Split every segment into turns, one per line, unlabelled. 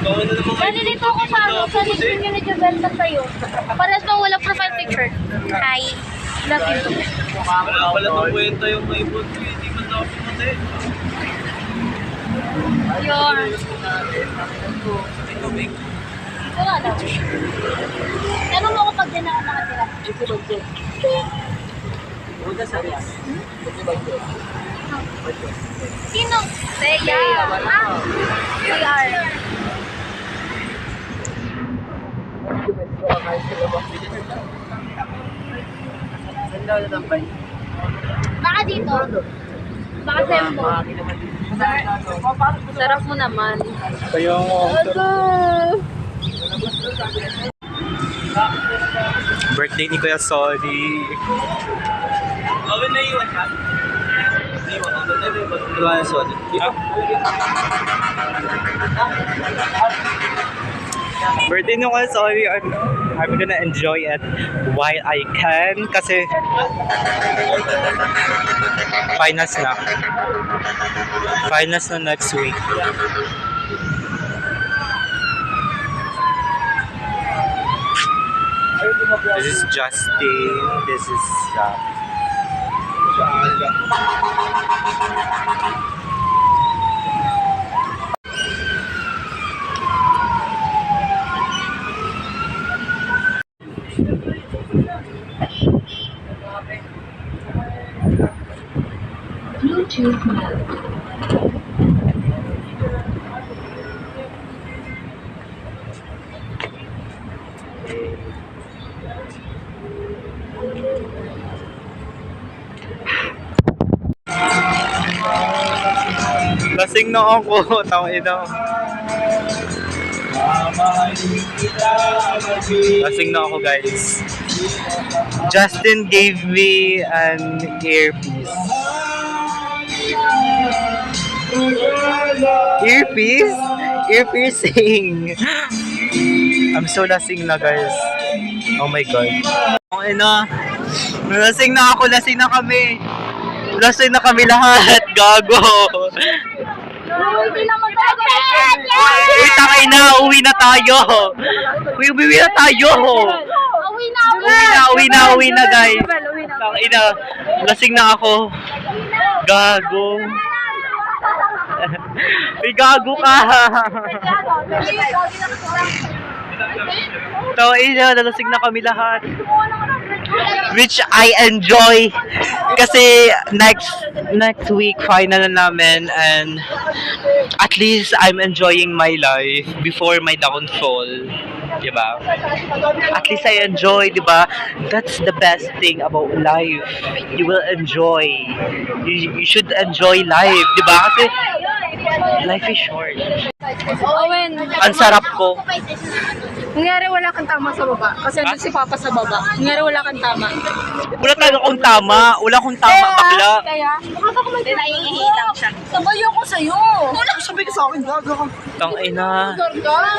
Nalilito ako sa listing yun ni Jubelta sa'yo. Parehas bang walang profile picture? Hi. Love you.
Wala itong kwenta yung may boot. Hindi man daw pumunti.
Your.
Ito, Big.
Ito nga daw. Tanong mo ko pag din ako nakatira. Sino? Seya. CR. Baka dito. Baka tempo. Sarap mo naman.
Kaya birthday ni Kuya Sorry. Owen na iwan ka? Iwan na Sorry. Birthday ni Kuya Sorry. I'm gonna enjoy it while I can kasi finals na. Finals na next week. This is Justin. This is
Bluetooth mode.
lasing na ako. Tangina. Lasing na ako, guys. Justin gave me an earpiece. Earpiece? Earpiecing. I'm so lasing na, guys. Oh my God. Tangina. Lasing na ako. Lasing na kami. Lasing na kami lahat. Gago.
Hindi naman talaga.
Tangay na, uwi na tayo. Uwi na tayo. Uwi na, guys. Tangay na, lasing na ako. Gago. May gago ka. Tangay na, nalasing na kami lahat. Which I enjoy kasi next week final na namin and at least I'm enjoying my life before my downfall, diba? At least I enjoy, diba? That's the best thing about life. You will enjoy. You should enjoy life, diba? Kasi life is short.
Owen.
Ang sarap ko.
Nangyari wala kang tama sa baba. Kasi nandun si Papa sa baba. Nangyari wala kang tama.
Wala talaga akong tama. Wala akong tama, bakla.
Kaya? Baka ko
Naiingilang siya.
sabay ako sa'yo.
Wala ko sabi ka sa akin, gaga ka. Tangina.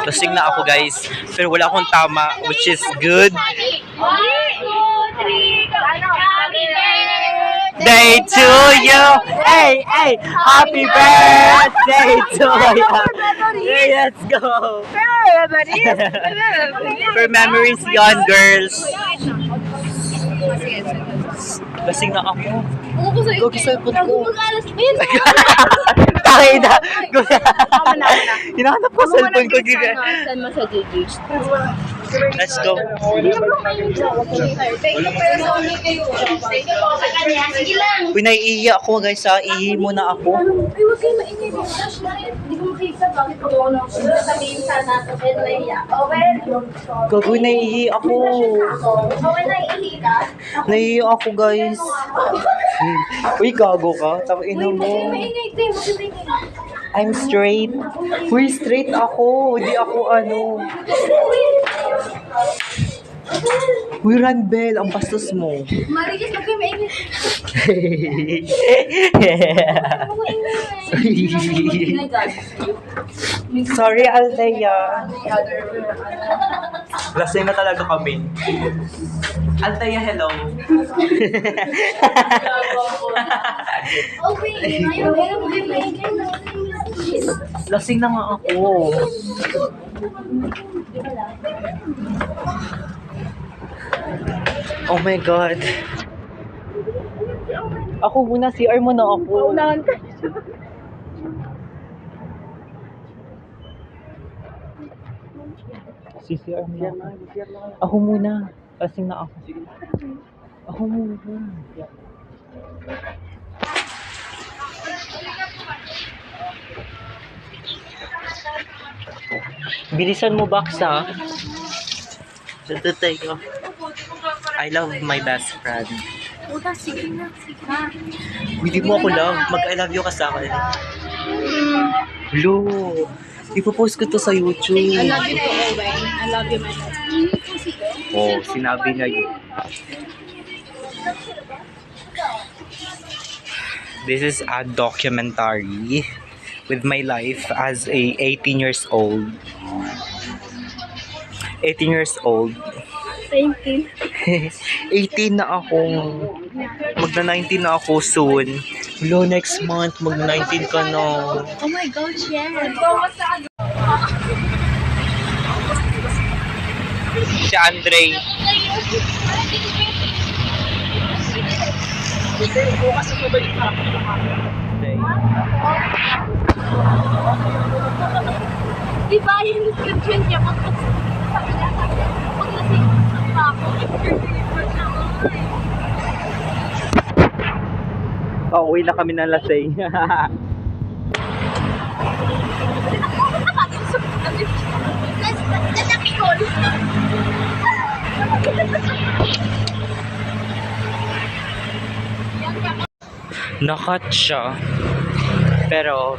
Lasing na ako, guys. Pero wala akong tama, which is good.
1, 2, 3, go! Happy birthday!
Day to you! Hey, hey! Happy birthday to you! Hey, let's go! For memories yon, girls. Lasing na ako. Gogi sa ipot ko. Takay na! Hinahanap ko sa cellphone ko.
Saan mo sa JJ?
Let's go. Uy, naiiya ako, guys, ha. Ihi muna ako.
Ay, huwag kayo maingay mo. Hindi ko makikita. Bakit pag ako na sabihin sana sa Penlaya? Owen?
Gagawin, naiihi ako.
Owen, naiihi ka?
Naiiya ako, guys. Uy, gago ka. Tangina mo.
Maingay, Tim. Huwag kayo maingay.
I'm straight. Uy, straight ako. Hindi ako ano. Uy, Ranbel, ang bastos mo.
Marikis, huwag kayo maingay.
Sorry, Althea. Lasing na talaga kami. Althea, hello.
Okay, ayaw, huwag kayo maingay.
Lasing na nga ako. Oh my God. Ako muna, CR muna ako. CR muna ako. Ako muna. Lasing na ako. Ako muna. Bilisan mo, Baksa. Ito tayo. I love my best friend.
Puta, sige na, sige na.
Hindi mo ako love. Mag-I love you ka sa akin. Lo, ipopost ko to sa YouTube.
I love you to Owen. I love you, my love.
Oh, sinabi niya yun. This is a documentary with my life as a 18 years old. 18 years old.
19.
18 na ako. Magna-19 na ako soon. Lo, next month, magna-19 ka na.
Oh my gosh, yes.
Si Andre.
Di ba yung description niya? Pag lasing pa ako.
Pauwi na kami ng lasing.
Let's Bicol.
Nakat siya. Pero,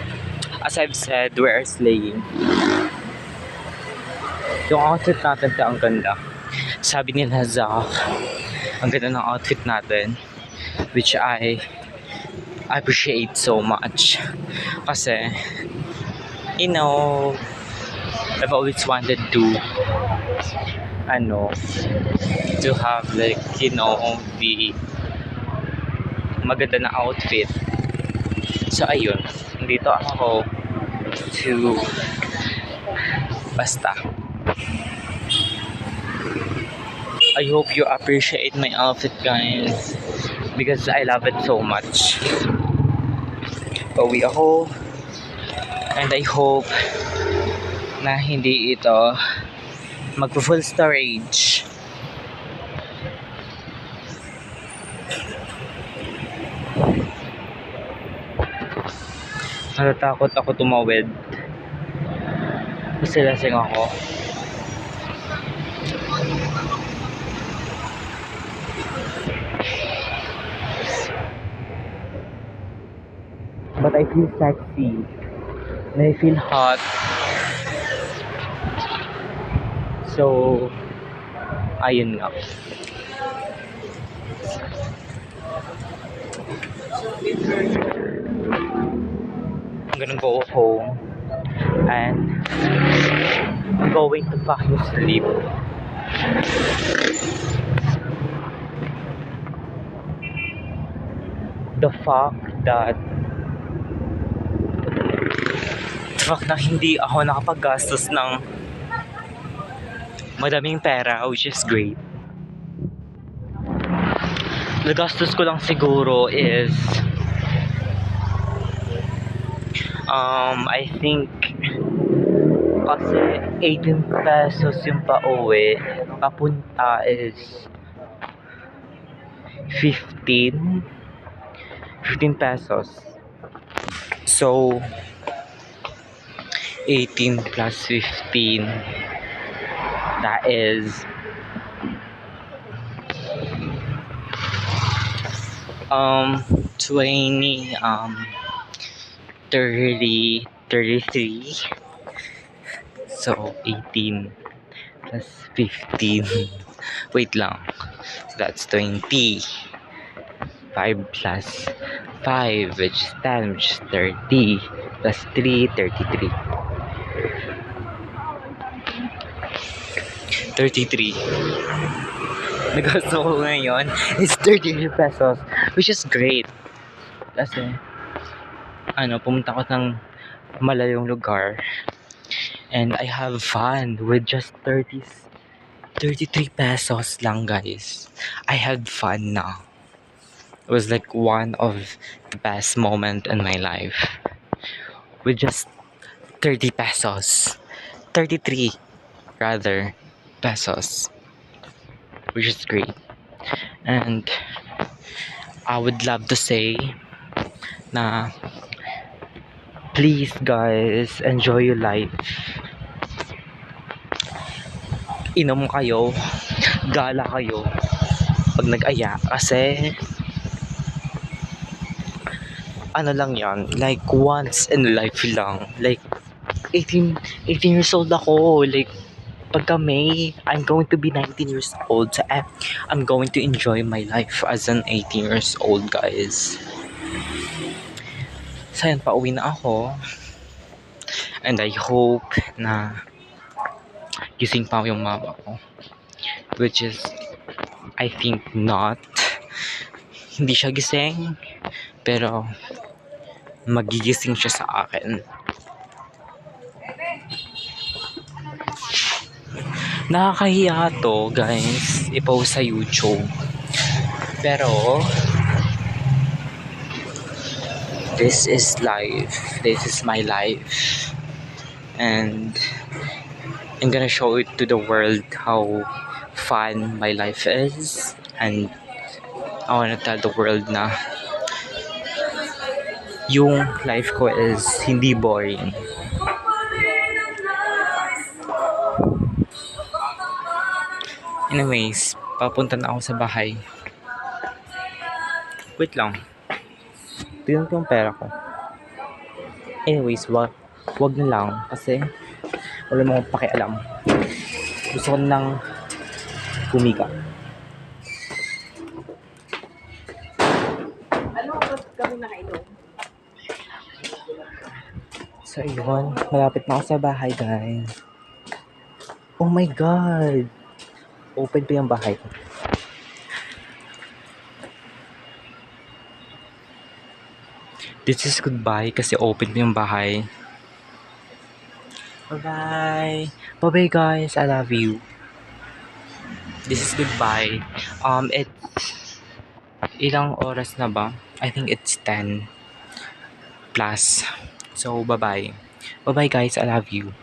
as I've said, we're slaying. Yung outfit natin ang ganda. Sabi nila Zach, ang ganda ng outfit natin. Which I appreciate so much. Kasi, you know, I've always wanted to have like, the maganda na outfit. So ayun, dito ako to basta. I hope you appreciate my outfit, guys, because I love it so much. Pauwi ako, and I hope na hindi ito mag-full storage. Natatakot ako tumawid kasi lasing ako. But I feel sexy and I feel hot. So, ayun nga. I'm gonna go home and I'm going to fucking sleep. The fact na hindi ako nakapaggastos ng madaming pera, which is great. Nagastos ko lang siguro is I think kasi 18 pesos yung pauwi, papunta is 15 pesos. So 18 plus 15, that is 20, 30, 33. So 18 plus 15. Wait lang. So that's 20. 5 plus 5, which is 10, which is 30. Plus 3, 33. 33. Nagasto ko ngayon is 33 pesos, which is great. Kasi, pumunta ko ng malayong lugar. And I have fun with just 33 pesos lang, guys. I had fun now. It was like one of the best moment in my life. With just 30 pesos. 33 rather pesos. Which is great. And I would love to say na please guys, enjoy your life. Inom kayo, gala kayo pag nag-aya kasi ano lang yan, like once in a life lang. Like 18 years old ako, like pagka May, I'm going to be 19 years old. So I'm going to enjoy my life as an 18 years old, guys. So yun, pauwi na ako. And I hope na gising pa yung mama ko. Which is, I think not. Hindi siya gising. Pero, magigising siya sa akin. Nakakahiya to, guys. I-post sa YouTube. Pero, this is life. This is my life. And, I'm gonna show it to the world how fun my life is. And, I wanna tell the world na yung life ko is hindi boring. Anyways, papunta na ako sa bahay. Wait lang. Tignan ko yung pera ko. Anyways, wag na lang kasi wala mo akong pakialam. Gusto ko nang humiga.
Ano oras kami nakainom?
So, yun. Malapit na ako sa bahay, guys. Oh my God! Open pa yung bahay ko. This is goodbye kasi open pa yung bahay. Bye-bye! Bye-bye, guys. I love you. This is goodbye. It's ilang oras na ba? I think it's 10 plus. So, bye-bye. Bye-bye, guys. I love you.